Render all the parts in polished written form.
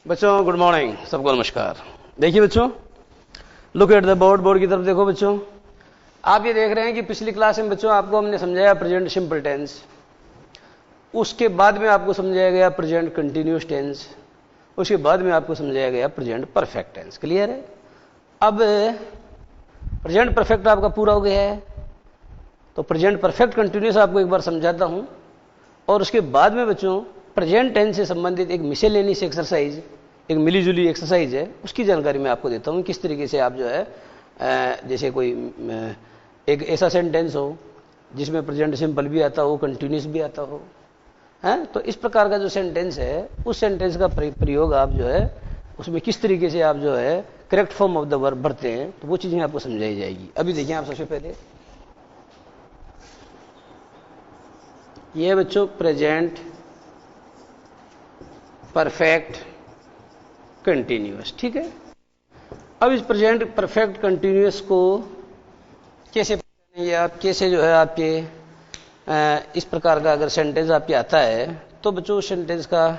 बच्चों good morning, सबको नमस्कार। देखिए बच्चों, लुक एट द बोर्ड की तरफ देखो बच्चों। आप ये देख रहे हैं कि पिछली क्लास में बच्चों आपको हमने समझाया प्रेजेंट सिंपल टेंस, उसके बाद में आपको समझाया गया प्रेजेंट कंटिन्यूअस टेंस, उसके बाद में आपको समझाया गया प्रेजेंट परफेक्ट टेंस। क्लियर है? अब प्रेजेंट परफेक्ट आपका पूरा हो गया है, तो प्रेजेंट परफेक्ट कंटिन्यूअस आपको एक बार समझाता हूं, और उसके बाद में बच्चों प्रेजेंट टेंस से संबंधित एक मिसेलेनियस एक्सरसाइज, एक मिलीजुली एक्सरसाइज है, उसकी जानकारी मैं आपको देता हूं। किस तरीके से आप जो है जैसे कोई एक ऐसा सेंटेंस हो जिसमें प्रेजेंट सिंपल भी आता हो, कंटिन्यूअस भी आता हो, है? तो इस प्रकार का जो सेंटेंस है, उस सेंटेंस का प्रयोग आप जो है उसमें किस तरीके से आप जो है correct form of the verb भरते हैं, तो वो चीजें आपको समझाई जाएगी। अभी देखिए आप सबसे पहले ये बच्चों प्रेजेंट परफेक्ट कंटिन्यूअस, ठीक है। अब इस प्रेजेंट परफेक्ट कंटिन्यूअस को कैसे पहचानेंगे आप, कैसे जो है आपके इस प्रकार का अगर सेंटेंस आपके आता है तो बच्चों उस सेंटेंस का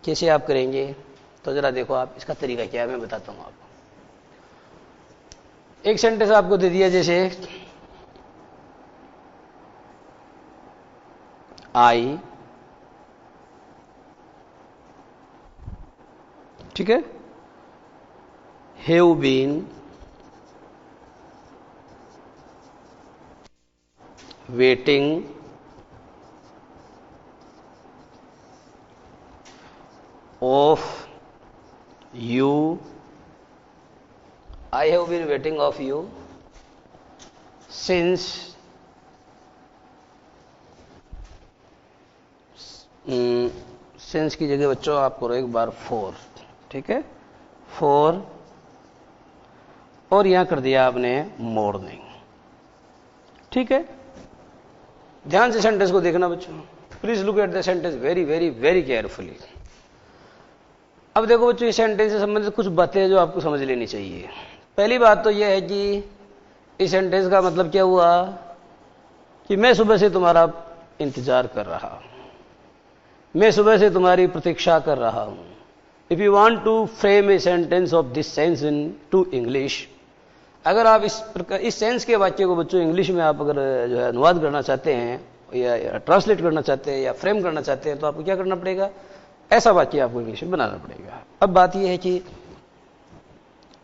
कैसे आप करेंगे, तो जरा देखो आप इसका तरीका क्या है, मैं बताता हूं आपको। एक सेंटेंस आपको दे दिया, जैसे आई, ठीक है, have been waiting of you, I have been waiting of you since since की जगह बच्चों आप करो एक बार फॉर, ठीक है, फॉर, और यहां कर दिया आपने मॉर्निंग, ठीक है। ध्यान से सेंटेंस को देखना बच्चों, please look at the sentence very very very carefully. अब देखो बच्चों, इस सेंटेंस से संबंधित कुछ बातें जो आपको समझ लेनी चाहिए। पहली बात तो यह है कि इस सेंटेंस का मतलब क्या हुआ कि मैं सुबह से तुम्हारा इंतजार कर रहा हूं, मैं सुबह से तुम्हारी प्रतीक्षा कर रहा हूं। If you want to frame a sentence of this sense into English, अगर आप इस सेंस के वाक्य को बच्चों इंग्लिश में आप अगर जो है अनुवाद करना चाहते हैं या ट्रांसलेट करना चाहते हैं या फ्रेम करना चाहते हैं, तो आपको क्या करना पड़ेगा, ऐसा वाक्य आपको इंग्लिश में बनाना पड़ेगा। अब बात यह है कि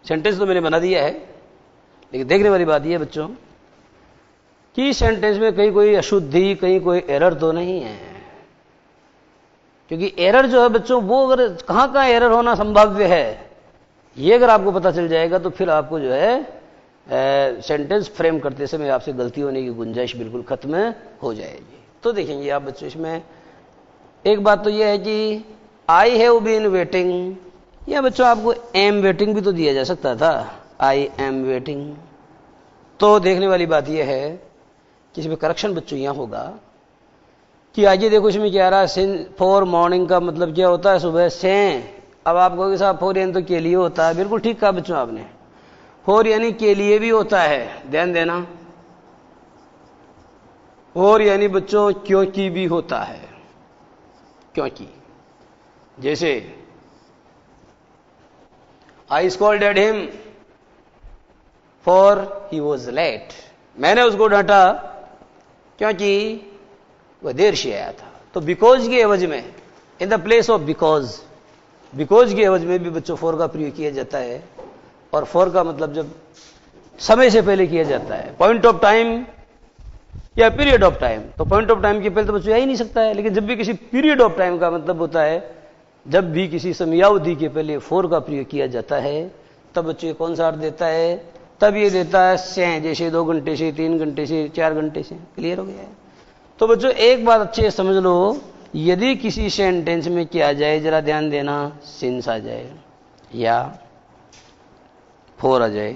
सेंटेंस तो मैंने बना दिया है, लेकिन देखने वाली बात यह है बच्चों कि सेंटेंस में कहीं कोई अशुद्धि, कहीं कोई एरर तो नहीं है, क्योंकि एरर जो है बच्चों वो अगर कहां एरर होना संभाव्य है, ये अगर आपको पता चल जाएगा तो फिर आपको जो है सेंटेंस फ्रेम करते समय आपसे गलती होने की गुंजाइश बिल्कुल खत्म हो जाएगी। तो देखेंगे आप बच्चों, इसमें एक बात तो यह है कि आई हैव बीन वेटिंग, या बच्चों आपको एम वेटिंग भी तो दिया जा सकता था, आई एम वेटिंग। तो देखने वाली बात यह है कि इसमें करेक्शन बच्चों यहां होगा कि आगे देखो इसमें क्या आ रहा है, फॉर मॉर्निंग का मतलब क्या होता है, सुबह से। अब आप कहोगे साहब फॉर यानी तो के लिए होता है, बिल्कुल ठीक कहा बच्चों आपने, फॉर यानी के लिए भी होता है, ध्यान देना। और यानी बच्चों क्योंकि भी होता है, क्योंकि, जैसे I scolded him for he was late, मैंने उसको डांटा क्योंकि वह देर से आया था। तो बिकॉज की एवज में, in the place of because, because की एवज में भी बच्चों फॉर का प्रयोग किया जाता है, और फॉर का मतलब जब समय से पहले किया जाता है, पॉइंट ऑफ टाइम या पीरियड ऑफ टाइम, तो पॉइंट ऑफ टाइम के पहले तो बच्चों आ ही नहीं सकता है, लेकिन जब भी किसी पीरियड ऑफ टाइम का मतलब होता है, जब भी किसी समयावधि के पहले फॉर का प्रयोग किया जाता है, तब बच्चों कौन सा अर्थ देता है, तब ये देता है से, जैसे 2 घंटे से, 3 घंटे से, 4 घंटे से। क्लियर हो गया है? तो बच्चों एक बात अच्छे से समझ लो, यदि किसी सेंटेंस में क्या आ जाए, जरा ध्यान देना, सिंस आ जाए या फॉर आ जाए,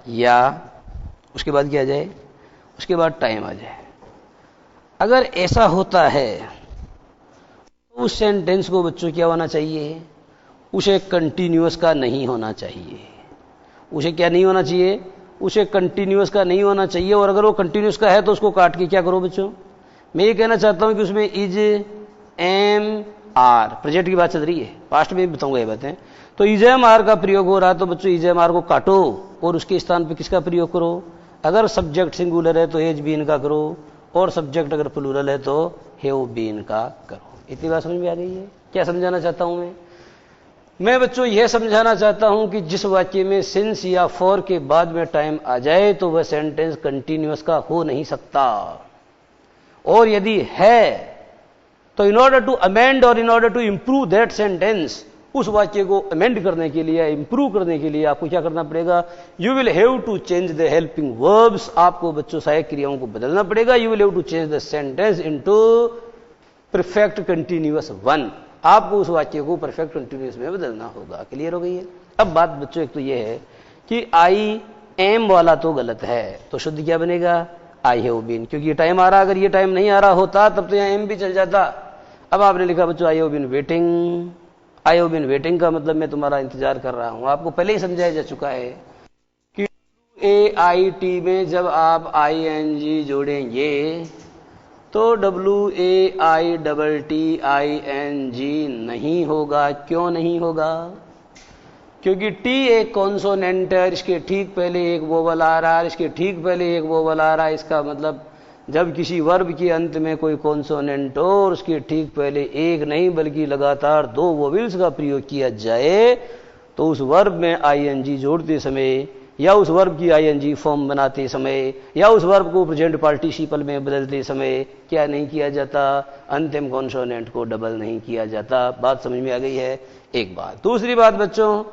या उसके बाद क्या आ जाए, उसके बाद टाइम आ जाए, अगर ऐसा होता है तो उस सेंटेंस को बच्चों क्या होना चाहिए, उसे कंटिन्यूअस का नहीं होना चाहिए। उसे क्या नहीं होना चाहिए, उसे कंटिन्यूअस का नहीं होना चाहिए। और अगर वो कंटिन्यूअस का है तो उसको काट के क्या करो बच्चों, मैं ये कहना चाहता हूं कि उसमें इज, एम, आर, प्रेजेंट की बात चल रही है, पास्ट में भी बताऊंगा ये बातें। तो इजम आर का प्रयोग हो रहा है, तो बच्चों इजम आर को काटो और उसके स्थान पे किसका प्रयोग करो। अगर सब्जेक्ट सिंगुलर है तो हेज बीन का करो, और सब्जेक्ट अगर प्लूरल है तो हैव बीन का करो। इतनी बात समझ में आ गई है? क्या समझाना चाहता हूं मैं बच्चों यह समझाना चाहता हूं कि जिस वाक्य में सिंस या फॉर के बाद में टाइम आ जाए तो वह सेंटेंस कंटिन्यूअस का हो नहीं सकता, और यदि है तो इन ऑर्डर टू अमेंड और in order to improve that sentence, उस वाक्य को अमेंड करने के लिए, इंप्रूव करने के लिए आपको क्या करना पड़ेगा? You will have to change the helping verbs, आपको बच्चों सहायक क्रियाओं को बदलना पड़ेगा। You will have to change the sentence into perfect continuous one, आपको उस वाक्य को परफेक्ट कंटिन्यूअस में बदलना होगा। क्लियर हो गई है? अब बात बच्चों एक तो यह है कि आई एम वाला तो गलत है, तो शुद्ध क्या बनेगा? आई हैव बीन, क्योंकि ये टाइम आ रहा, अगर ये टाइम नहीं आ रहा होता तब तो यहां एम भी चल जाता। अब आपने लिखा बच्चों I have been waiting, I have been waiting का मतलब मैं तुम्हारा इंतजार कर रहा हूं। आपको पहले ही समझाया जा चुका है कि AIT में जब आप ING जोड़ेंगे तो WAITTING नहीं होगा। क्यों नहीं होगा? क्योंकि टी एक कॉन्सोनेंट है, इसके ठीक पहले एक वोवल आ रहा है, इसके ठीक पहले एक वोवल आ रहा है। इसका मतलब जब किसी वर्ब के अंत में कोई कॉन्सोनेंट हो और उसके ठीक पहले एक नहीं बल्कि लगातार दो वोवेल्स का प्रयोग किया जाए तो उस वर्ब में ING जोड़ते समय या उस वर्ब की ING फॉर्म बनाते समय या उस वर्ब को प्रेजेंट पार्टिसिपल में बदलते समय क्या नहीं किया जाता? अंतिम कॉन्सोनेंट को डबल नहीं किया जाता। बात समझ में आ गई है? एक बात। दूसरी बात बच्चों,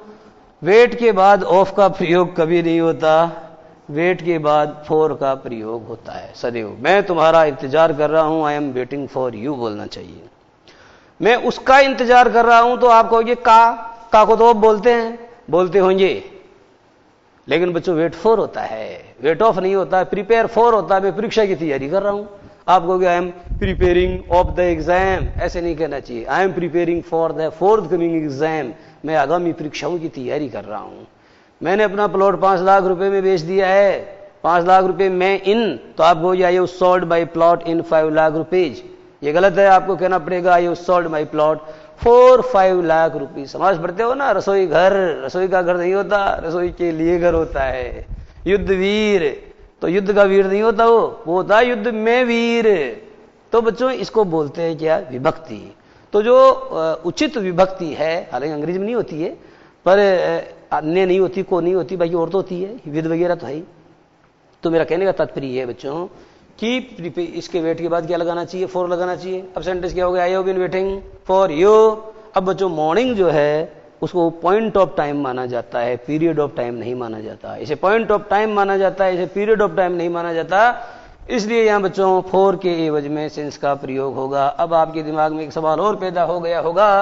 वेट के बाद ऑफ का प्रयोग कभी नहीं होता, वेट के बाद फॉर का प्रयोग होता है सदैव। मैं तुम्हारा इंतजार कर रहा हूं, I am waiting for you बोलना चाहिए। मैं उसका इंतजार कर रहा हूं तो आप कहोगे का को तो आप बोलते होंगे, लेकिन बच्चों वेट फॉर होता है, वेट ऑफ नहीं होता है। प्रिपेयर फॉर होता है, मैं परीक्षा की तैयारी कर रहा हूं। आप कहोगे I am preparing of the exam, ऐसे नहीं कहना चाहिए। I am preparing for the fourth coming exam, मैं आगामी परीक्षाओं की तैयारी कर रहा हूं। मैंने अपना प्लॉट 5 लाख रुपए में बेच दिया है, 5 लाख रुपए में इन, तो आप कहोगे I have sold my plot in 5 lakh rupees. ये गलत है, आपको कहना पड़ेगा I have sold my plot for 5 lakh rupees. समाज पढ़ते हो ना, रसोई घर, रसोई का घर नहीं होता, रसोई के लिए घर होता है। युद्ध वीर, तो युद्ध का वीर नहीं होता, वो होता है युद्ध में वीर। तो बच्चों इसको बोलते हैं क्या? विभक्ति। तो जो उचित विभक्ति है, हालांकि अंग्रेजी में नहीं होती है, पर अन्य नहीं होती, को नहीं होती, बाकी और तो होती है, विद वगैरह तो है ही। तो मेरा कहने का तात्पर्य है बच्चों कि इसके वेट के बाद क्या लगाना चाहिए? फॉर लगाना चाहिए। अब सेंटेंस क्या हो गया? I have been waiting for you. अब बच्चों मॉर्निंग जो है उसको पॉइंट ऑफ टाइम माना जाता है, पीरियड ऑफ टाइम नहीं माना जाता। इसे पॉइंट ऑफ टाइम माना जाता है, इसे पीरियड ऑफ टाइम नहीं माना जाता। इसलिए यहां बच्चों फॉर के एवज में सिंस का प्रयोग होगा। अब आपके दिमाग में एक सवाल और पैदा हो गया होगा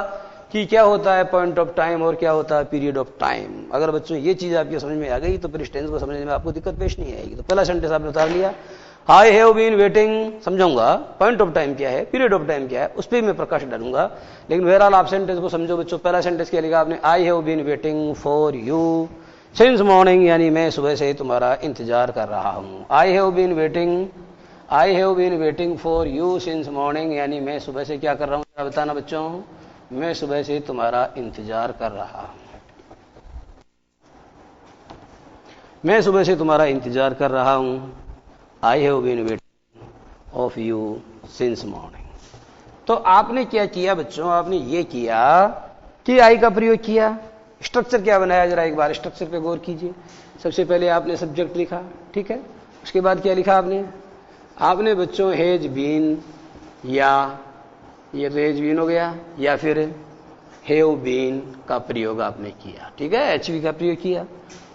कि क्या होता है पॉइंट ऑफ टाइम और क्या होता है पीरियड ऑफ टाइम। अगर बच्चों ये चीज आपकी समझ में आ गई तो फिर इस टेंस को समझने में आपको दिक्कत पेश नहीं आएगी। तो पहला सेंटेंस आपने उतार लिया, आई हैव बीन वेटिंग, समझाऊंगा पॉइंट ऑफ टाइम क्या है, पीरियड ऑफ टाइम क्या है, उस पर मैं प्रकाश डालूंगा। लेकिन बहरहाल आप सेंटेंस को समझो बच्चों। पहला सेंटेंस क्या लिखा आपने? I have been waiting for you since morning, यानी मैं सुबह से तुम्हारा इंतजार कर रहा हूं। I have been waiting for you since morning, यानी मैं सुबह से क्या कर रहा हूं? बताना बच्चों, मैं सुबह से तुम्हारा इंतजार कर रहा हूं। मैं सुबह से तुम्हारा इंतजार कर रहा हूं। I have been waiting of you since morning. तो आपने क्या किया बच्चों? आपने ये किया कि आई का प्रयोग किया। स्ट्रक्चर क्या बनाया? जरा एक बार स्ट्रक्चर पे गौर कीजिए। सबसे पहले आपने सब्जेक्ट लिखा, ठीक है। उसके बाद क्या लिखा आपने बच्चों हैज बीन, या ये तो हैज बीन हो गया, या फिर हैव बीन का प्रयोग आपने किया, ठीक है, एचवी का प्रयोग किया।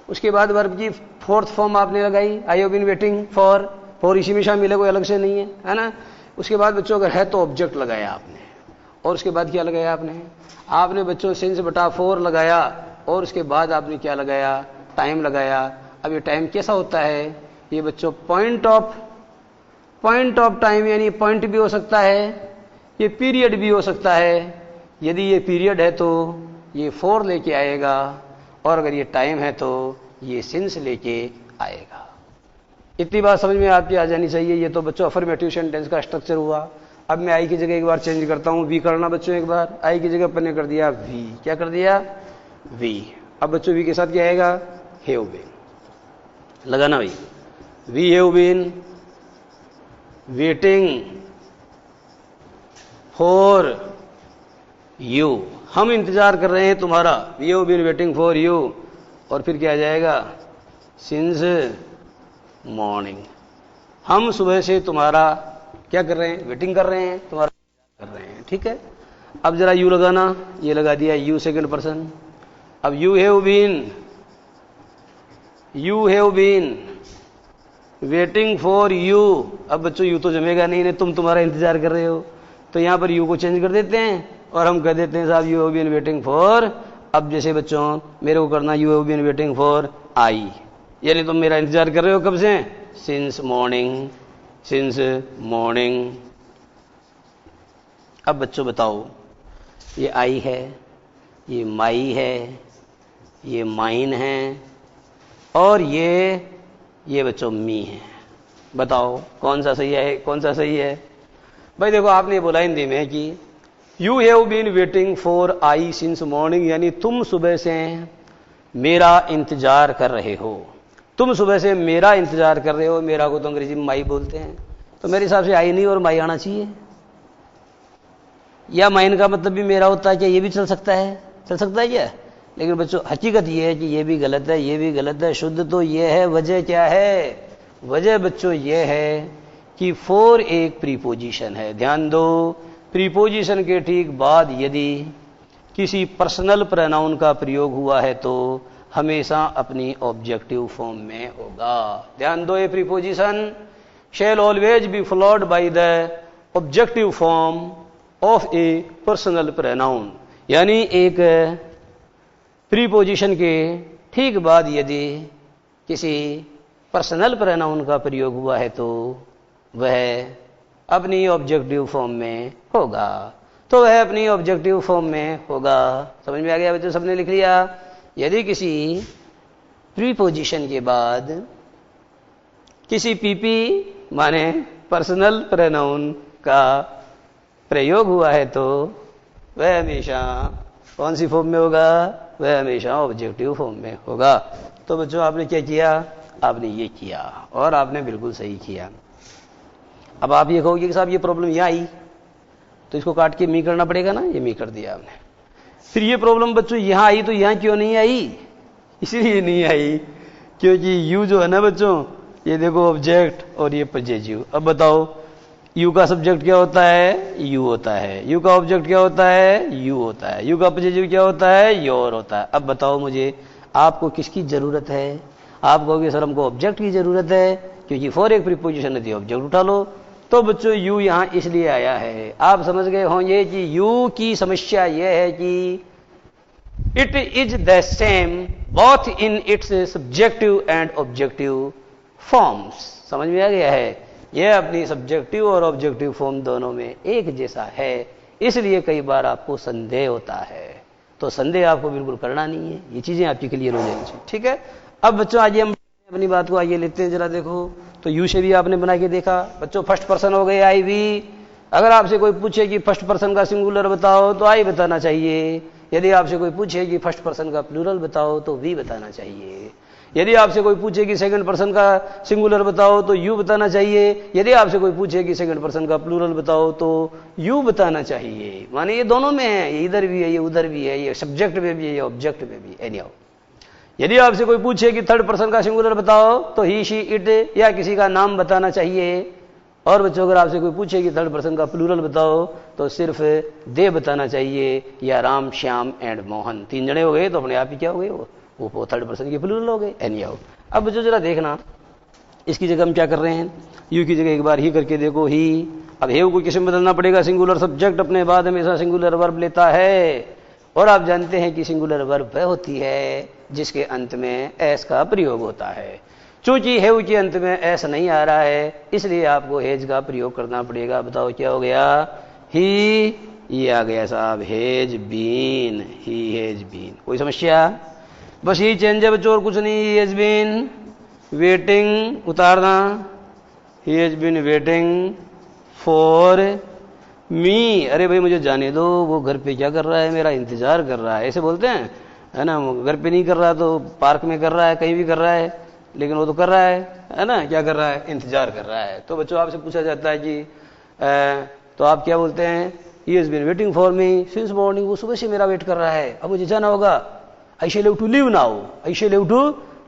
उसके बाद वर्ब की फोर्थ फॉर्म आपने लगाई, I have been waiting for इसी में शामिल है, कोई अलग से नहीं है ना। उसके बाद बच्चों अगर है तो ऑब्जेक्ट लगाया आपने, और उसके बाद क्या लगाया आपने बच्चों सिंस बटा 4 लगाया, और उसके बाद आपने क्या लगाया? टाइम लगाया। अब ये टाइम कैसा होता है? ये बच्चों पॉइंट ऑफ टाइम, यानी पॉइंट भी हो सकता है, ये पीरियड भी हो सकता है। यदि ये पीरियड है तो ये 4 लेके आएगा, और अगर ये टाइम है तो ये सिंस लेके आएगा। इतनी बात समझ में आपकी आ जानी चाहिए। ये तो बच्चों अफर्मेटिव सेंटेंस का स्ट्रक्चर हुआ। अब मैं आई की जगह एक बार चेंज करता हूं, वी करना बच्चों, एक बार आई की जगह अपन ने कर दिया वी, क्या कर दिया वी। अब बच्चों वी के साथ क्या आएगा, हैव बीन, लगाना भाई, we have been waiting for you, हम इंतजार कर रहे हैं तुम्हारा, we have been waiting for you. और फिर क्या आ जाएगा, सिंस मॉर्निंग, हम सुबह से तुम्हारा क्या कर रहे हैं, वेटिंग कर रहे हैं, तुम्हारा कर रहे हैं, ठीक है। अब जरा यू लगाना, ये लगा दिया यू सेकंड पर्सन। अब you have been waiting for you. अब बच्चों यू तो जमेगा नहीं, तुम तुम्हारा इंतजार कर रहे हो, तो यहां पर यू को चेंज कर देते हैं और हम कह देते हैं साहब you have been waiting for, अब जैसे बच्चों मेरे को करना you have been waiting for I, यानी तुम मेरा इंतजार कर रहे हो कब से, सिंस मॉर्निंग। अब बच्चों बताओ, ये आई है, ये माई है, ये माइन है, और ये बच्चों मी है। बताओ कौन सा सही है, कौन सा सही है भाई। देखो आपने बोला हिंदी में कि you have been waiting for I since morning, यानी तुम सुबह से मेरा इंतजार कर रहे हो, तुम सुबह से मेरा इंतजार कर रहे हो। मेरा को तो अंग्रेजी में माई बोलते हैं, तो मेरे हिसाब से आई नहीं और माई आना चाहिए, या माइन का मतलब भी मेरा होता है, क्या ये भी चल सकता है, चल सकता है क्या। लेकिन बच्चों हकीकत ये है कि ये भी गलत है, ये भी गलत है। शुद्ध तो ये है, वजह क्या है, वजह बच्चों ये है कि फॉर एक प्रीपोजिशन है। ध्यान दो, प्रीपोजिशन के ठीक बाद यदि किसी पर्सनल प्रोनाउन का प्रयोग हुआ है तो हमेशा अपनी ऑब्जेक्टिव फॉर्म में होगा। ध्यान दो, ये preposition shell always be followed by the objective form of A personal pronoun, यानी एक प्रीपोजिशन के ठीक बाद यदि किसी पर्सनल प्रोनाउन का प्रयोग हुआ है तो वह अपनी ऑब्जेक्टिव फॉर्म में होगा, तो वह अपनी ऑब्जेक्टिव फॉर्म में होगा। समझ में आ गया बच्चों, सबने लिख लिया। यदि किसी प्रीपोजिशन के बाद किसी पीपी माने पर्सनल प्रोनाउन का प्रयोग हुआ है तो वह हमेशा कौन सी फॉर्म में होगा, वह हमेशा ऑब्जेक्टिव फॉर्म में होगा। तो बच्चों आपने क्या किया, आपने ये किया और आपने बिल्कुल सही किया। अब आप ये कहोगे कि साहब ये प्रॉब्लम यहां आई तो इसको काट के मी करना पड़ेगा ना, ये मी कर दिया आपने। फिर ये प्रॉब्लम बच्चों यहां आई तो यहां क्यों नहीं आई, इसलिए नहीं आई क्योंकि यू जो है ना बच्चों, ये देखो ऑब्जेक्ट और ये पजेसिव। अब बताओ यू का सब्जेक्ट क्या होता है, यू होता है, यू का ऑब्जेक्ट क्या होता है, यू होता है, यू का पजेसिव क्या होता है, योर होता है। अब बताओ मुझे आपको किसकी जरूरत है, आप कहोगे सर हमको ऑब्जेक्ट की जरूरत है क्योंकि फॉर एक प्रीपोजिशन है, ऑब्जेक्ट उठा लो। तो बच्चों यू यहां इसलिए आया है, आप समझ गए होंगे कि यू की समस्या यह है कि it is the same both in its subjective and objective forms. समझ में आ गया है, यह अपनी सब्जेक्टिव और ऑब्जेक्टिव फॉर्म दोनों में एक जैसा है, इसलिए कई बार आपको संदेह होता है। तो संदेह आपको बिल्कुल करना नहीं है, ये चीजें आपकी क्लियर हो जानी चाहिए, ठीक है। अब बच्चों आइए हम अपनी बात को आइए लेते हैं, जरा देखो। तो यू से भी आपने बना के देखा बच्चों, फर्स्ट पर्सन हो गए आई वी। अगर आपसे कोई पूछे कि फर्स्ट पर्सन का सिंगुलर बताओ तो आई बताना चाहिए, यदि आपसे कोई पूछे कि फर्स्ट पर्सन का प्लूरल बताओ तो वी बताना चाहिए, यदि आपसे कोई पूछे कि सेकंड पर्सन का सिंगुलर बताओ तो यू बताना चाहिए, यदि आपसे कोई पूछे कि सेकंड पर्सन का प्लूरल बताओ तो यू बताना चाहिए। माने ये दोनों में है, ये इधर भी है, ये उधर भी है, ये सब्जेक्ट में भी है, ये ऑब्जेक्ट में भी है। यदि आपसे कोई पूछे कि थर्ड पर्सन का सिंगुलर बताओ तो ही शी इट या किसी का नाम बताना चाहिए, और बच्चों अगर आपसे कोई पूछे कि थर्ड पर्सन का प्लूरल बताओ तो सिर्फ दे बताना चाहिए, या राम श्याम एंड मोहन, तीन जने हो गए तो अपने आप ही क्या हो गए, वो थर्ड पर्सन के प्लूरल हो गए। एनीहाउ अब बच्चों जरा देखना, इसकी जगह हम क्या कर रहे हैं, यू की जगह एक बार ही करके देखो ही। अब हेव को किसमें बदलना पड़ेगा, सिंगुलर सब्जेक्ट अपने बाद हमेशा सिंगुलर वर्ब लेता है, और आप जानते हैं कि सिंगुलर वर्ब वह होती है जिसके अंत में एस का प्रयोग होता है। चूंकि हेव के अंत में एस नहीं आ रहा है इसलिए आपको हेज का प्रयोग करना पड़ेगा। बताओ क्या हो गया, ही, ये आ गया साहब has been, he has been. कोई समस्या, बस ही चेंज है बच्चों और कुछ नहीं। ही हेज बीन वेटिंग उतारना, he has been waiting for me, अरे भाई मुझे जाने दो, वो घर पे क्या कर रहा है, मेरा इंतजार कर रहा है, ऐसे बोलते हैं, है ना। घर पे नहीं कर रहा तो पार्क में कर रहा है, कहीं भी कर रहा है, लेकिन वो तो कर रहा है ना। क्या कर रहा है, इंतजार कर रहा है। तो बच्चों आपसे पूछा जाता है जी तो आप क्या बोलते हैं, he has been waiting for me since morning, वो सुबह से मेरा वेट कर रहा है, अब मुझे जाना होगा। I shall have to leave now, I shall have to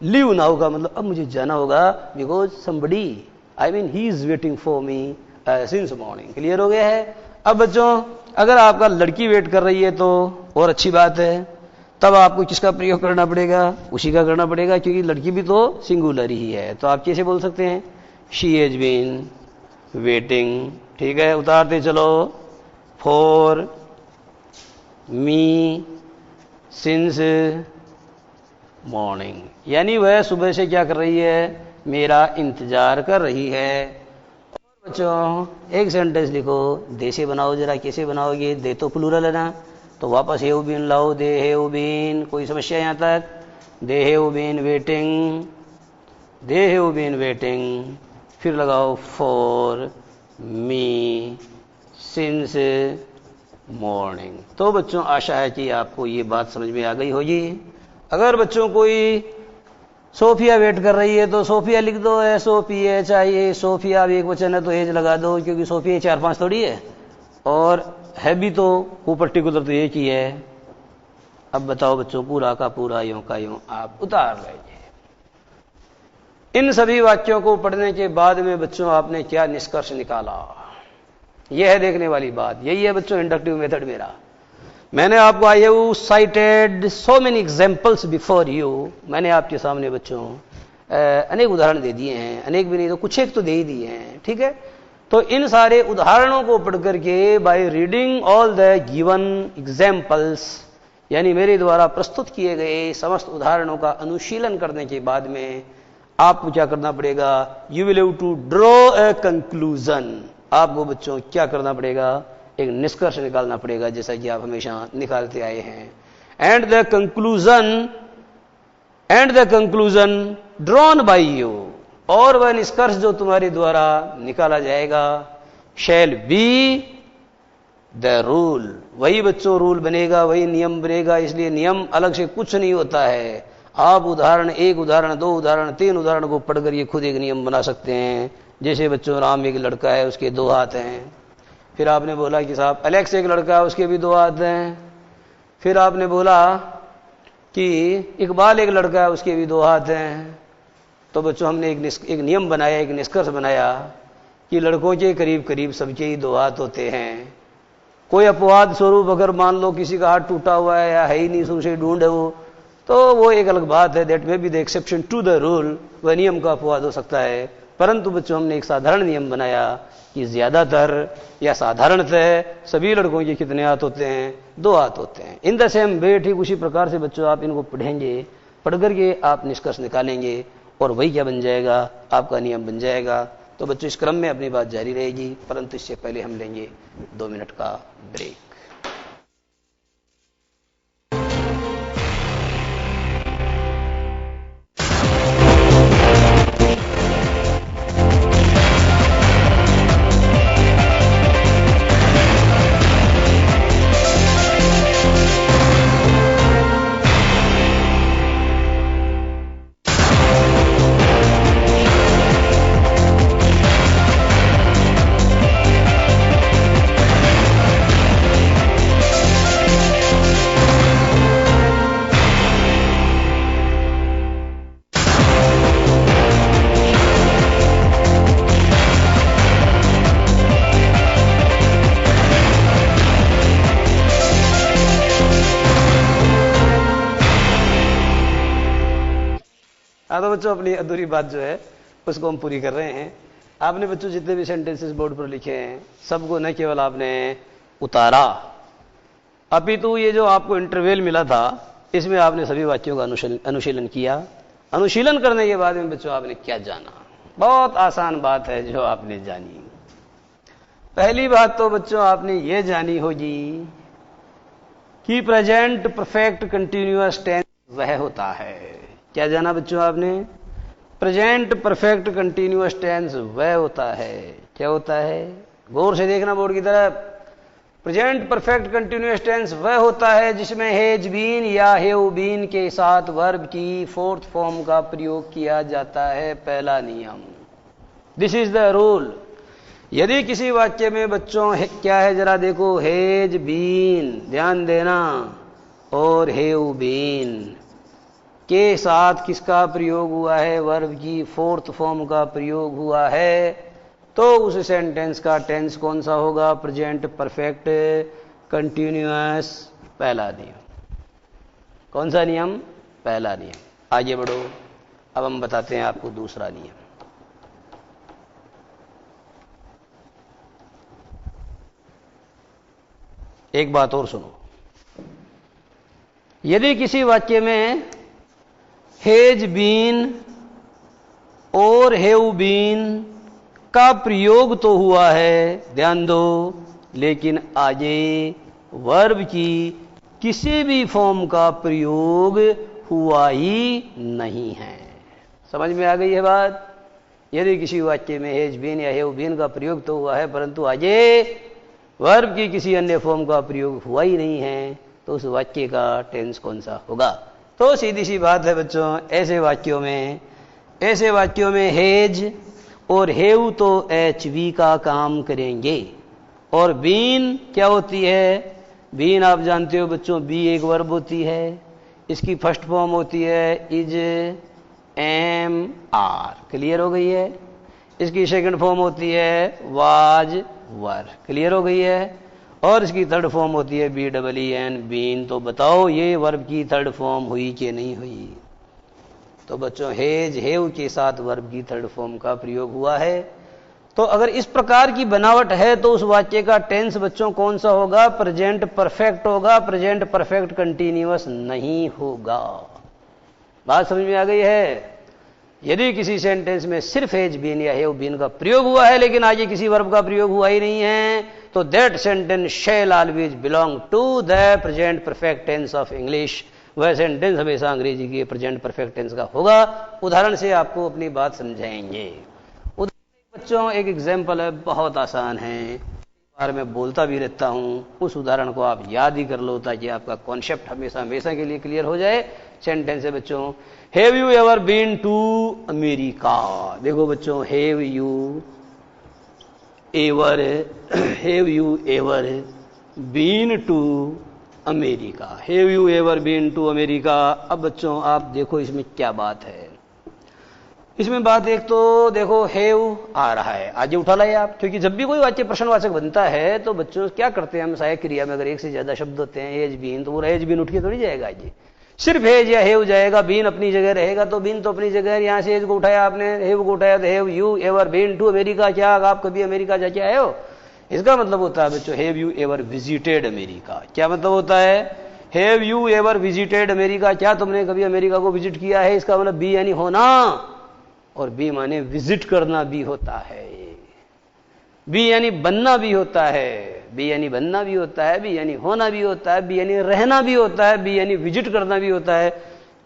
leave now का मतलब अब मुझे जाना होगा, because somebody, I mean he is waiting for me since morning. Clear हो गया है। अब बच्चों अगर आपका लड़की वेट कर रही है तो और अच्छी बात है, तब आपको किसका प्रयोग करना पड़ेगा, उसी का करना पड़ेगा, क्योंकि लड़की भी तो सिंगुलर ही है। तो आप कैसे बोल सकते हैं, शी हैज बीन वेटिंग, ठीक है, उतारते चलो, फॉर मी सिंस मॉर्निंग, यानी वह सुबह से क्या कर रही है, मेरा इंतजार कर रही है। और बच्चों एक सेंटेंस लिखो, दे से बनाओ जरा, कैसे बनाओगे, दे तो प्लूरल है ना, तो वापस हैव बीन लाओ, दे हैव बीन, कोई समस्या यहां तक, they have been waiting, they have been waiting, फिर लगाओ फॉर मी सिंस मॉर्निंग। तो बच्चों आशा है कि आपको ये बात समझ में आ गई होगी। अगर बच्चों कोई सोफिया वेट कर रही है तो सोफिया लिख दो, SOPHIA, सोफिया भी एक वचन है तो एज लगा दो, क्योंकि सोफिया 4-5 थोड़ी है, और है भी तो वो पर्टिकुलर तो एक ही है। अब बताओ बच्चों, पूरा का पूरा यूं का यूं आप उतार लीजिए। इन सभी वाक्यों को पढ़ने के बाद में बच्चों आपने क्या निष्कर्ष निकाला, यह है देखने वाली बात। यही है बच्चों इंडक्टिव मेथड मेरा। मैंने आपको I have cited so many examples before you, मैंने आपके सामने बच्चों अनेक उदाहरण दे दिए हैं, अनेक भी नहीं तो कुछ एक तो दे ही दिए हैं, ठीक है। तो इन सारे उदाहरणों को पढ़ करके by reading all the given examples, यानी मेरे द्वारा प्रस्तुत किए गए समस्त उदाहरणों का अनुशीलन करने के बाद में आपको क्या करना पड़ेगा, you will have to draw a conclusion. आपको बच्चों क्या करना पड़ेगा, एक निष्कर्ष निकालना पड़ेगा, जैसा कि आप हमेशा निकालते आए हैं। And the conclusion drawn by you, और वह निष्कर्ष जो तुम्हारे द्वारा निकाला जाएगा, शैल बी द रूल, वही बच्चों रूल बनेगा, वही नियम बनेगा। इसलिए नियम अलग से कुछ नहीं होता है। आप उदाहरण, एक उदाहरण, 2 उदाहरण, 3 उदाहरण को पढ़कर ये खुद एक नियम बना सकते हैं। जैसे बच्चों राम एक लड़का है, उसके 2 हाथ हैं। फिर आपने बोला कि साहब अलेक्स एक लड़का है, उसके भी 2 हाथ हैं। फिर आपने बोला कि इकबाल एक लड़का है, उसके भी 2 हाथ हैं। तो बच्चों हमने एक नियम बनाया, एक निष्कर्ष बनाया कि लड़कों के करीब करीब सबके ही 2 हाथ होते हैं। कोई अपवाद स्वरूप अगर मान लो किसी का हाथ टूटा हुआ है या है ही नहीं, शुरू से ढूंढ है वो एक अलग बात है, that may be the exception to the rule, वह नियम का अपवाद हो सकता है। परंतु बच्चों हमने एक साधारण नियम बनाया कि ज्यादातर या साधारणतः सभी लड़कों के कितने हाथ होते हैं, 2 हाथ होते हैं। इन द सेम वे, ठीक उसी प्रकार से बच्चों आप इनको पढ़ेंगे, पढ़ करके आप निष्कर्ष निकालेंगे और वही क्या बन जाएगा, आपका नियम बन जाएगा। तो बच्चों इस क्रम में अपनी बात जारी रहेगी, परंतु इससे पहले हम लेंगे 2 मिनट का ब्रेक। तो बच्चों अपनी अधूरी बात जो है उसको हम पूरी कर रहे हैं। आपने बच्चों जितने भी सेंटेंसेस बोर्ड पर लिखे हैं सबको न केवल आपने उतारा, अपितु ये जो आपको इंटरवल मिला था इसमें आपने सभी वाक्यों का अनुशीलन किया। अनुशीलन करने के बाद में बच्चों आपने क्या जाना, बहुत आसान बात है जो आपने जानी। पहली बात तो बच्चों आपने ये जानी होगी कि प्रेजेंट परफेक्ट कंटिन्यूअस टेंस वह होता है। क्या जाना बच्चों आपने, प्रेजेंट परफेक्ट कंटिन्यूअस टेंस वह होता है। क्या होता है, गौर से देखना बोर्ड की तरफ। प्रेजेंट परफेक्ट कंटिन्यूअस टेंस वह होता है जिसमें हैज बीन या हैव बीन के साथ वर्ब की फोर्थ फॉर्म का प्रयोग किया जाता है। पहला नियम, दिस इज द रूल। यदि किसी वाक्य में बच्चों क्या है जरा देखो, हैज बीन, ध्यान देना, और हैव बीन के साथ किसका प्रयोग हुआ है, वर्ब की फोर्थ फॉर्म का प्रयोग हुआ है, तो उस सेंटेंस का टेंस कौन सा होगा, प्रेजेंट परफेक्ट कंटिन्यूअस। पहला नियम, कौन सा नियम, पहला नियम। आगे बढ़ो, अब हम बताते हैं आपको दूसरा नियम। एक बात और सुनो, यदि किसी वाक्य में हैज बीन और हैव बीन का प्रयोग तो हुआ है, ध्यान दो, लेकिन आगे वर्ब की किसी भी फॉर्म का प्रयोग हुआ ही नहीं है। समझ में आ गई है बात? यदि किसी वाक्य में हैज बीन या हैव बीन का प्रयोग तो हुआ है परंतु आगे वर्ब की किसी अन्य फॉर्म का प्रयोग हुआ ही नहीं है, तो उस वाक्य का टेंस कौन सा होगा? तो सीधी सी बात है बच्चों, ऐसे वाक्यों में हैज और हैव तो HV का काम करेंगे, और बीन क्या होती है, बीन आप जानते हो बच्चों, बी एक वर्ब होती है, इसकी फर्स्ट फॉर्म होती है इज, एम, आर, क्लियर हो गई है। इसकी सेकंड फॉर्म होती है वाज, वर, क्लियर हो गई है, और इसकी थर्ड फॉर्म होती है BEEN, बीन। तो बताओ ये वर्ब की थर्ड फॉर्म हुई कि नहीं हुई? तो बच्चों हैज हैव के साथ वर्ब की थर्ड फॉर्म का प्रयोग हुआ है। तो अगर इस प्रकार की बनावट है तो उस वाक्य का टेंस बच्चों कौन सा होगा, प्रेजेंट परफेक्ट होगा, प्रेजेंट परफेक्ट कंटिन्यूअस नहीं होगा। बात समझ में आ गई है? यदि किसी सेंटेंस में सिर्फ हैज बीन या हैव बीन का प्रयोग हुआ है लेकिन आगे किसी वर्ब का प्रयोग हुआ ही नहीं है, तो that sentence shall always belong to the present perfect tense of English. वह सेंटेंस हमेशा अंग्रेजी के प्रेजेंट परफेक्ट टेंस का होगा। उदाहरण से आपको अपनी बात समझाएंगे। उदाहरण बच्चों एक एग्जाम्पल है, बहुत आसान है, बार मैं बोलता भी रहता हूं, उस उदाहरण को आप याद ही कर लो ताकि आपका कॉन्सेप्ट हमेशा के लिए क्लियर हो जाए। सेंटेंस है बच्चों, have you ever been to America. देखो बच्चों, have you ever been to America, have you ever been to America. अब बच्चों आप देखो इसमें क्या बात है। इसमें बात एक तो देखो हैव आ रहा है, आगे उठा लाए आप, क्योंकि जब भी कोई वाक्य प्रश्नवाचक बनता है तो बच्चों क्या करते हैं हम, सहायक क्रिया में अगर एक से ज्यादा शब्द होते हैं हैज बीन, तो वो हैज बीन उठ के थोड़ी जाएगा, आगे सिर्फ हैज या हैव जाएगा, बीन अपनी जगह रहेगा। तो बीन तो अपनी जगह, यहां से हैज को उठाया आपने, हैव को उठाया, तो have you ever been to America. क्या आप कभी अमेरिका जाके आए हो? इसका मतलब होता है बच्चों have you ever visited America. क्या मतलब होता है, have you ever visited America, क्या तुमने कभी अमेरिका को विजिट किया है? इसका मतलब बी यानी होना, और बी माने विजिट करना भी होता है, बी यानी बनना भी होता है, बी यानी बनना भी होता है, बी यानी होना भी होता है, बी यानी रहना भी होता है, बी यानी विजिट करना भी होता है।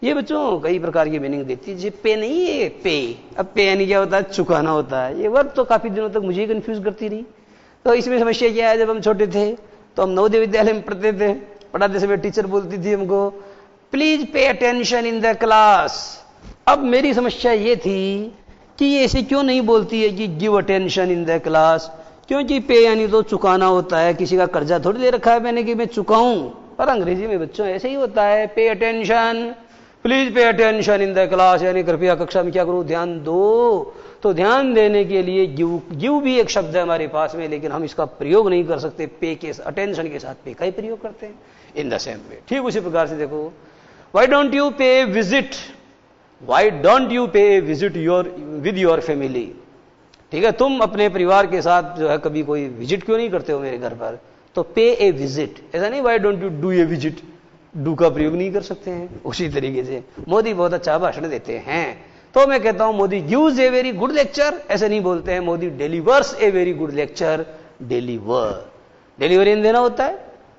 ये बच्चों कई प्रकार की मीनिंग देती है। पे नहीं है, पे। अब पे यानी क्या होता है, चुकाना होता है। ये वर्ब तो काफी दिनों तक मुझे कंफ्यूज करती रही। तो इसमें समस्या क्या है, जब हम छोटे थे तो हम नवोदय विद्यालय में पढ़ते थे, पढ़ाते समय टीचर बोलती थी हमको please pay attention in the class. अब मेरी समस्या ये थी कि ये ऐसे क्यों नहीं बोलती है कि give attention in the class, क्योंकि पे यानी तो चुकाना होता है, किसी का कर्जा थोड़ी ले रखा है मैंने कि मैं चुकाऊं। पर अंग्रेजी में बच्चों ऐसे ही होता है, pay attention, please pay attention in the class, यानी कृपया कक्षा में क्या करो, ध्यान दो। तो ध्यान देने के लिए गिव भी एक शब्द है हमारे पास में, लेकिन हम इसका प्रयोग नहीं कर सकते, पे के अटेंशन के साथ पे का ही प्रयोग करते हैं। इन द सेम वे, ठीक उसी प्रकार से देखो, व्हाई डोंट यू पे विजिट, व्हाई डोंट यू पे विजिट विद योर फैमिली। ठीक है, तुम अपने परिवार के साथ जो है कभी कोई विजिट क्यों नहीं करते हो मेरे घर पर? तो पे ए विजिट, ऐसा नहीं why don't you do a visit, do का प्रयोग नहीं कर सकते हैं। उसी तरीके से मोदी बहुत अच्छा भाषण देते हैं, तो मैं कहता हूं Modi gives a very good lecture, ऐसे नहीं बोलते हैं, Modi delivers a very good lecture. Delivery देना होता है,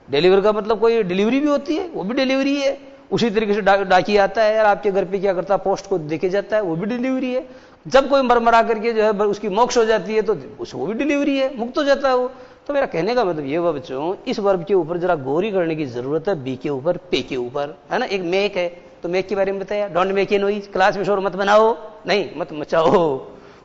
डिलीवर का मतलब कोई डिलीवरी भी होती है, वो भी डिलीवरी है। उसी तरीके से डाकी आता है यार आपके घर पे, क्या करता है, पोस्ट को देके जाता है, वो भी डिलीवरी है। जब कोई मरमरा करके जो है उसकी मोक्ष हो जाती है तो वो भी डिलीवरी है, मुक्त हो जाता है वो। तो मेरा कहने का मतलब ये हुआ बच्चों, इस वर्ब के ऊपर जरा गौरी करने की जरूरत है, बी के ऊपर, पे के ऊपर, है ना। एक मेक है तो मेक के बारे में बताया, don't make a noise, class में शोर मत बनाओ, नहीं मत मचाओ।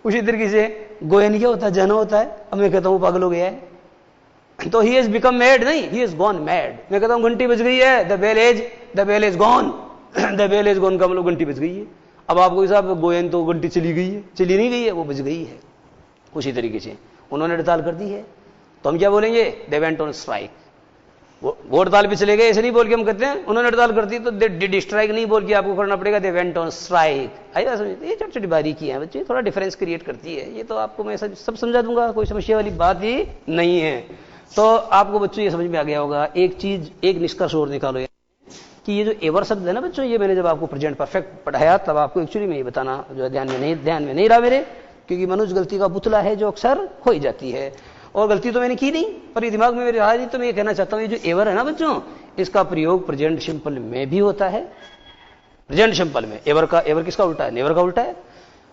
उसी तरीके से गोयन क्या होता है, जाना होता है। अब मैं कहता हूं पागल हो गया है, तो ही हैज बिकम मैड, नहीं ही हैज गॉन मैड। मैं कहता हूं घंटी बज गई है, the bell is gone, the bell is gone का मतलब घंटी बज गई है। अब आपको साहब गोयन तो घंटी चली गई है, चली नहीं गई है, वो बज गई है। उसी तरीके से उन्होंने हड़ताल कर दी है, तो हम क्या बोलेंगे, दे वेंट ऑन स्ट्राइक। वो हड़ताल पे चले गए, ऐसे नहीं बोल के हम कहते हैं उन्होंने हड़ताल कर दी, तो दे डिड स्ट्राइक नहीं बोल के आपको करना पड़ेगा, दे वेंट ऑन स्ट्राइक। आइए समझते, ये छोटी छोटी बारीकी है बच्चे, थोड़ा डिफरेंस क्रिएट करती है। ये तो आपको मैं सब समझा दूंगा, कोई समस्या वाली बात ही नहीं है। तो आपको बच्चों ये समझ में आ गया होगा। एक चीज, एक निष्कर्ष और निकालो कि ये जो एवर शब्द है ना बच्चों, ये मैंने जब आपको प्रेजेंट परफेक्ट पढ़ाया तब आपको एक्चुअली में ये बताना जो ध्यान में नहीं रहा मेरे, क्योंकि मनुष्य गलती का पुतला है जो अक्सर हो ही जाती है, और गलती तो मैंने की नहीं, पर ये दिमाग में मेरे रहा नहीं। तो मैं ये कहना चाहता हूं, ये जो एवर है ना बच्चों, इसका प्रयोग प्रेजेंट सिंपल में भी होता है। प्रेजेंट सिंपल में एवर किसका उल्टा है, नेवर का उल्टा है।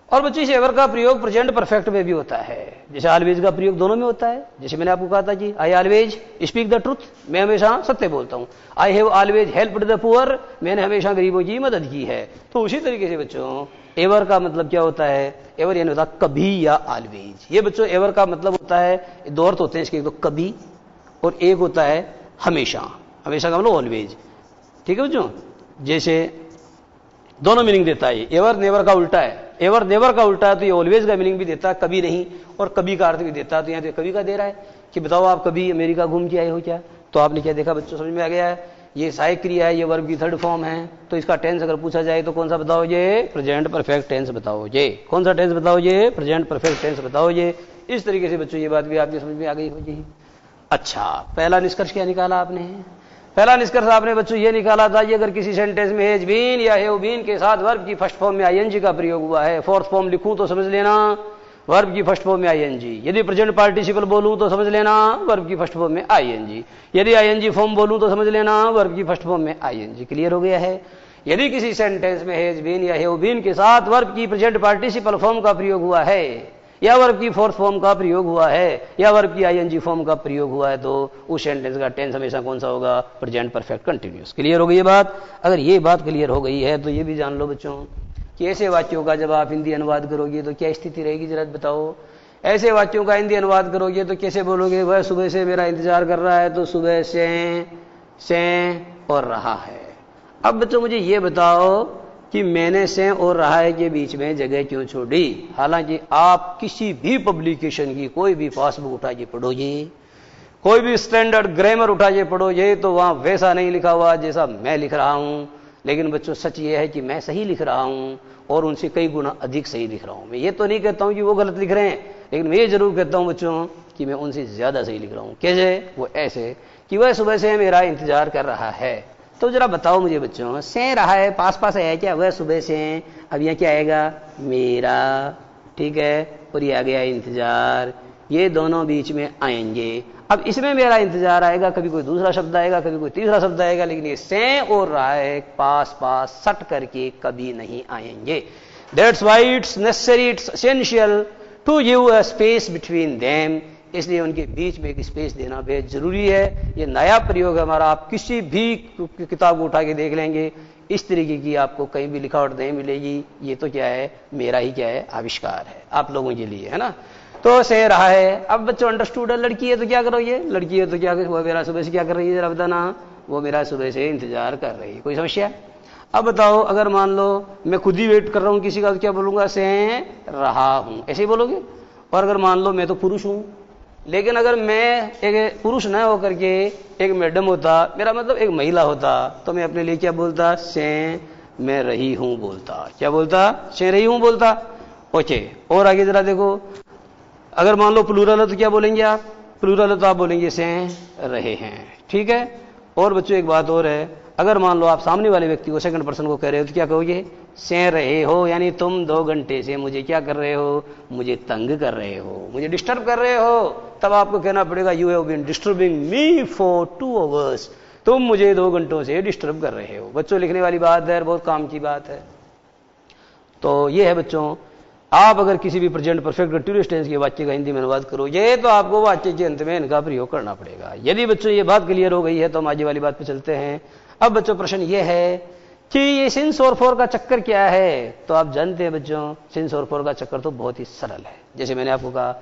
और बच्चों इस एवर का प्रयोग प्रेजेंट परफेक्ट में भी होता है, जैसे ऑलवेज का प्रयोग दोनों में होता है। जैसे मैंने आपको कहा था कि I always speak the truth, मैं हमेशा सत्य बोलता हूं। I have always helped the poor, मैंने हमेशा गरीबों की मदद की है। तो उसी तरीके से बच्चों एवर का मतलब क्या होता है, एवर यानी होता है कभी या ऑलवेज। ये बच्चों एवर का मतलब होता है, दो अर्थ होते हैं इसके, एक तो कभी और एक होता है हमेशा। हमेशा का मतलब ऑलवेज, ठीक है बच्चों। जैसे दोनों मीनिंग देता है, एवर नेवर का उल्टा है। एवर नेवर का उल्टा है तो ये ऑलवेज का मीनिंग भी देता है, कभी नहीं, और कभी का अर्थ भी देता है। तो यहां तो कभी का दे रहा है कि बताओ आप कभी अमेरिका घूम के आए हो क्या। तो आपने क्या देखा बच्चों, समझ में आ गया है। ये सहायक क्रिया है, ये वर्ब की थर्ड फॉर्म है। तो इसका टेंस अगर पूछा जाए तो कौन सा बताओ, ये प्रेजेंट परफेक्ट टेंस बताओ। ये कौन सा टेंस बताओ, ये प्रेजेंट परफेक्ट टेंस बताओ। ये इस तरीके से बच्चों ये बात भी आपकी समझ में आ गई होगी। अच्छा, पहला निष्कर्ष क्या निकाला आपने, पहला निष्कर्ष आपने बच्चों ये निकाला था, ये अगर किसी सेंटेंस में हैज बीन या हैव बीन के साथ वर्ब की फर्स्ट फॉर्म में आईएनजी का प्रयोग हुआ है, फोर्थ फॉर्म लिखूं तो समझ लेना वर्ब की फर्स्ट फॉर्म में आईएनजी। यदि प्रेजेंट पार्टिसिपल बोलूं तो समझ लेना वर्ब की फर्स्ट फॉर्म में आईएनजी। यदि आईएनजी फॉर्म बोलूं तो समझ लेना वर्ब की फर्स्ट फॉर्म में आईएनजी। क्लियर हो गया है। यदि किसी सेंटेंस में हैज बीन या हैव बीन के साथ वर्ब की प्रेजेंट पार्टिसिपल फॉर्म का प्रयोग हुआ है, या वर्ब की फोर्थ फॉर्म का प्रयोग हुआ है, या वर्ब की आईएनजी फॉर्म का प्रयोग हुआ है, तो उस सेंटेंस का टेंस हमेशा कौन सा होगा, प्रेजेंट परफेक्ट कंटीन्यूअस। क्लियर हो गई ये बात। अगर ये बात क्लियर हो गई है तो ये भी जान लो बच्चों कि ऐसे वाक्यों का जब आप हिंदी अनुवाद करोगे तो क्या स्थिति रहेगी, जरा बताओ। ऐसे वाक्यों का हिंदी अनुवाद करोगे तो कैसे बोलोगे, वह सुबह से मेरा इंतजार कर रहा है, तो सुबह से और रहा है। अब बच्चों मुझे ये बताओ कि मैंने से और रहा है के बीच में जगह क्यों छोड़ी। हालांकि आप किसी भी पब्लिकेशन की कोई भी पासबुक उठा के पढ़ोगे, कोई भी स्टैंडर्ड ग्रामर उठा के पढ़ोगे, तो वहां वैसा नहीं लिखा हुआ जैसा मैं लिख रहा हूं। लेकिन बच्चों सच ये है कि मैं सही लिख रहा हूं और उनसे कई गुना अधिक सही लिख रहा हूं। मैं ये तो नहीं कहता हूं कि वो गलत लिख रहे हैं, लेकिन मैं ये जरूर कहता हूं बच्चों कि मैं उनसे ज्यादा सही लिख रहा हूं। कैसे, वो ऐसे कि वह सुबह से मेरा इंतजार कर रहा है। तो जरा बताओ मुझे बच्चों, से रहा है पास पास है क्या, वह सुबह से। अब यहां क्या आएगा, मेरा, ठीक है, और ये आ गया इंतजार। ये दोनों बीच में आएंगे। अब इसमें मेरा इंतजार आएगा, कभी कोई दूसरा शब्द आएगा, कभी कोई तीसरा शब्द आएगा, लेकिन ये से और रहा है पास पास सट करके कभी नहीं आएंगे। That's why it's necessary, it's essential to give a space between them. इसलिए उनके बीच में एक स्पेस देना बेहद जरूरी है। ये नया प्रयोग है हमारा, आप किसी भी किताब को उठा के देख लेंगे, इस तरीके की आपको कहीं भी लिखावट नहीं मिलेगी। ये तो क्या है, मेरा ही क्या है, आविष्कार है आप लोगों के लिए, है ना। तो से रहा है। अब बच्चों अंडरस्टूड है, लड़की है तो क्या करोगे, लड़की है तो क्या, वो मेरा सुबह से क्या कर रही है, जरा बताना। वो मेरा सुबह से इंतजार कर रही है। कोई समस्या। अब बताओ, अगर मान लो मैं खुद ही वेट कर रहा हूं किसी का, तो क्या बोलूंगा, से रहा हूं, ऐसे ही बोलोगे। और अगर मान लो मैं तो पुरुष हूं, लेकिन अगर मैं एक पुरुष न होकर के एक मैडम होता, मेरा मतलब एक महिला होता, तो मैं अपने लिए क्या बोलता, से मैं रही हूं बोलता। क्या बोलता, से रही हूं बोलता। ओके, और आगे जरा देखो, अगर मान लो प्लूरल है तो क्या बोलेंगे आप, प्लूरल है तो आप बोलेंगे से रहे हैं, ठीक है। और बच्चों एक बात और है, अगर मान लो आप सामने वाले व्यक्ति को, सेकंड पर्सन को कह रहे हो, तो क्या कहोगे, से रहे हो, यानी तुम 2 घंटे से मुझे क्या कर रहे हो, मुझे तंग कर रहे हो, मुझे डिस्टर्ब कर रहे हो। तब आपको कहना पड़ेगा, you have been disturbing me for 2 hours. तुम मुझे 2 घंटों से डिस्टर्ब कर रहे हो। बच्चों लिखने वाली बात है, बहुत काम की बात है। तो ये है बच्चों आप अगर किसी भी प्रेजेंट परफेक्ट कंटीन्यूअस टेंस के वाक्य का हिंदी में अनुवाद करोगे तो आपको वाक्य के अंत में इनका प्रयोग करना पड़ेगा। यदि बच्चों ये बात क्लियर हो गई है तो हम आगे वाली बात पे चलते हैं। अब बच्चों प्रश्न ये है कि ये सिंस और फॉर का चक्कर क्या है। तो आप जानते हैं बच्चों, सिंस और फॉर का चक्कर तो बहुत ही सरल है। जैसे मैंने आपको कहा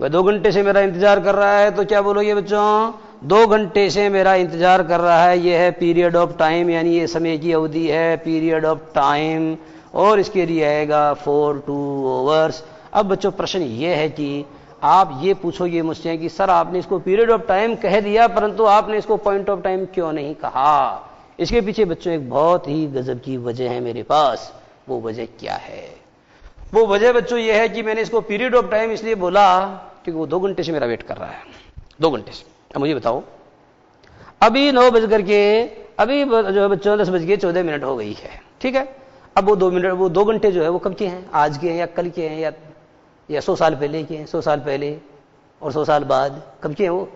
वह 2 घंटे से मेरा इंतजार कर रहा है, तो क्या बोलोगे बच्चों, 2 घंटे से मेरा इंतजार कर रहा है, ये है पीरियड ऑफ टाइम, यानी ये समय की अवधि है, पीरियड ऑफ टाइम, और इसके लिए आएगा for 2 hours। अब बच्चों प्रश्न ये है कि आप ये पूछोगे मुझसे कि सर आपने इसको पीरियड ऑफ टाइम कह दिया परंतु आपने इसको पॉइंट ऑफ टाइम क्यों नहीं कहा। इसके पीछे बच्चों एक बहुत ही गजब की वजह है मेरे पास। वो वजह क्या है? वो वजह बच्चों ये है कि मैंने इसको पीरियड ऑफ टाइम इसलिए बोला क्योंकि वो 2 घंटे से मेरा वेट कर रहा है, 2 घंटे से। अब मुझे बताओ, अभी 9 बज करके अभी जो बच्चों 10 बज के 14 मिनट हो गई है, ठीक है। अब वो 2 घंटे जो है वो कब के हैं, आज के हैं या कल के हैं या 100 साल पहले के हैं, 100 साल पहले और 100 साल बाद कब के हैं वो।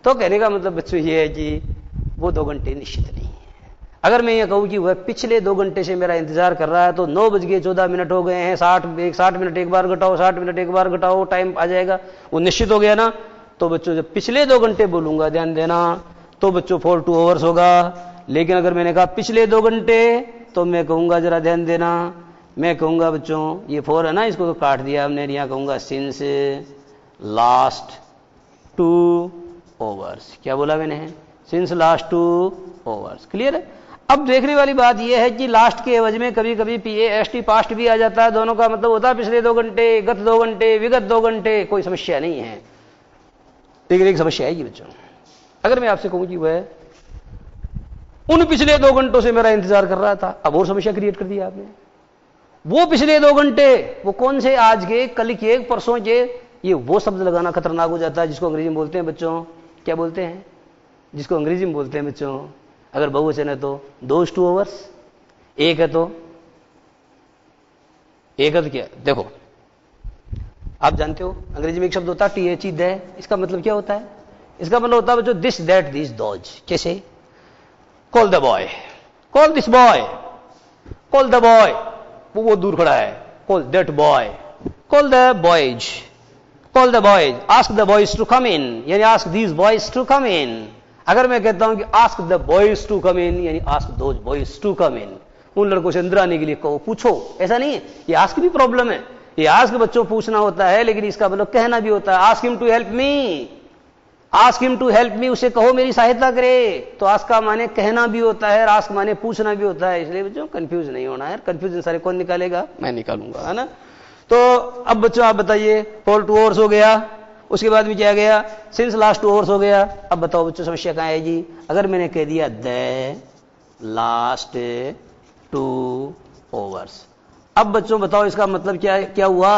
तो कहने का मतलब बच्चों ये है कि वो 2 घंटे निश्चित नहीं है। अगर मैं ये कहूं कि वह पिछले 2 घंटे से मेरा इंतजार कर रहा है तो 9 बज के 14 मिनट हो गए हैं, 60 मिनट एक बार घटाओ, 60 मिनट एक बार घटाओ, टाइम आ जाएगा, वो निश्चित हो गया ना। तो बच्चों जब पिछले 2 घंटे बोलूंगा, ध्यान देना, तो बच्चों for 2 hours होगा। लेकिन अगर मैंने कहा पिछले 2 घंटे तो मैं कहूंगा, जरा ध्यान देना, मैं कहूंगा बच्चों ये 4 है ना, इसको तो काट दिया हमने, यहां कहूंगा सिंस लास्ट 2 hours। क्या बोला मैंने, सिंस लास्ट 2 hours। क्लियर है। अब देखने वाली बात यह है कि लास्ट के एवज में कभी कभी PAST पास्ट भी आ जाता है, दोनों का मतलब होता है पिछले 2 घंटे, गत 2 घंटे, विगत 2 घंटे, कोई समस्या नहीं है। लेकिन एक समस्या आएगी बच्चों, अगर मैं आपसे कहूं कि वह उन पिछले 2 घंटों से मेरा इंतजार कर रहा था, अब और समस्या क्रिएट कर दी आपने। वो पिछले 2 घंटे वो कौन से, आज के, कल के, परसों के, ये वो शब्द लगाना खतरनाक हो जाता है जिसको अंग्रेजी में बोलते हैं बच्चों, क्या बोलते हैं, जिसको अंग्रेजी में बोलते हैं बच्चों, अगर बहुवचन है तो those 2 hours, एक है तो क्या, देखो आप जानते हो अंग्रेजी में एक शब्द होता है THE दे, इसका मतलब क्या होता है, इसका मतलब होता है बच्चों दिस दैट दिस दोज। कैसे, call the boy, call this boy, call the boy, वो दूर खड़ा है, call that boy, call the boys, call the boys, ask the boys to come in, यानी ask these boys to come in. अगर मैं कहता हूं कि ask the boys to come in, यानी ask those boys to come in, उन लड़कों से अंदर आने के लिए कहो, पूछो, ऐसा नहीं है। ये आस्क भी प्रॉब्लम है, ये आस्क बच्चों पूछना होता है, लेकिन इसका मतलब कहना भी होता है, ask him to help me, ask him to help me, उसे कहो मेरी सहायता करे। तो आस्क का माने कहना भी होता है, आस्क माने पूछना भी होता है। इसलिए बच्चों कंफ्यूज नहीं होना है, कंफ्यूजन सारे कौन निकालेगा, मैं निकालूंगा, है ना। तो अब बच्चों आप बताइए, for 2 hours हो गया, उसके बाद भी क्या गया, सिंस लास्ट 2 hours हो गया। अब बताओ बच्चों समस्या कहां आएगी, अगर मैंने कह दिया द लास्ट 2 hours। अब बच्चों बताओ इसका मतलब क्या हुआ,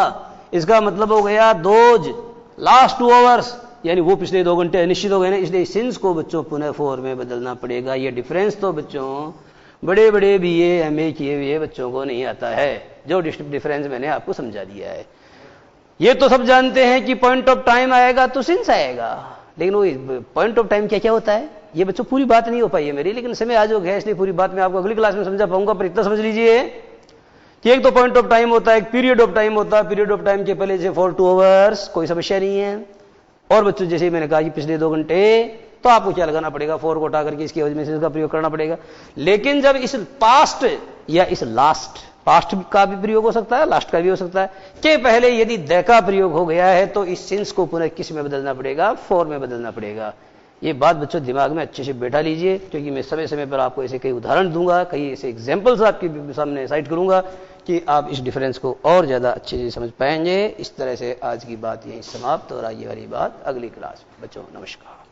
इसका मतलब हो गया दोज लास्ट 2 hours, यानी वो पिछले 2 घंटे निश्चित हो गए ना। इसलिए सिंस को बच्चों पुनः 4 में बदलना पड़ेगा। ये डिफरेंस तो बच्चों बड़े बड़े BA MA किए हुए बच्चों को नहीं आता है, जो डिफरेंस मैंने आपको समझा दिया है। ये तो सब जानते हैं कि पॉइंट ऑफ टाइम आएगा तो सिंस आएगा, लेकिन वो पॉइंट ऑफ टाइम क्या क्या होता है, ये बच्चों पूरी बात नहीं हो पाई है मेरी, लेकिन समय आज हो गया इसलिए पूरी बात मैं आपको अगली क्लास में समझा पाऊंगा। पर इतना समझ लीजिए कि एक तो पॉइंट ऑफ टाइम होता है, एक पीरियड ऑफ टाइम होता है, पीरियड ऑफ टाइम के पहले जैसे for 2 hours कोई समस्या नहीं है। और बच्चों जैसे मैंने कहा कि पिछले 2 घंटे, तो आपको क्या लगाना पड़ेगा, 4 को उठा करके इसकी वजह में इसका प्रयोग करना पड़ेगा। लेकिन जब इस पास्ट या इस लास्ट, पास्ट का भी प्रयोग हो सकता है, लास्ट का भी हो सकता है, के पहले यदि द का प्रयोग हो गया है तो इस सिंस को पुनः किस में बदलना पड़ेगा, 4 में बदलना पड़ेगा। ये बात बच्चों दिमाग में अच्छे से बैठा लीजिए, क्योंकि मैं समय समय पर आपको ऐसे कई उदाहरण दूंगा, कई ऐसे एग्जाम्पल्स आपके सामने साइट करूंगा कि आप इस डिफरेंस को और ज्यादा अच्छे से समझ पाएंगे। इस तरह से आज की बात यहीं समाप्त, और आगे वाली बात अगली क्लास में। बच्चों नमस्कार।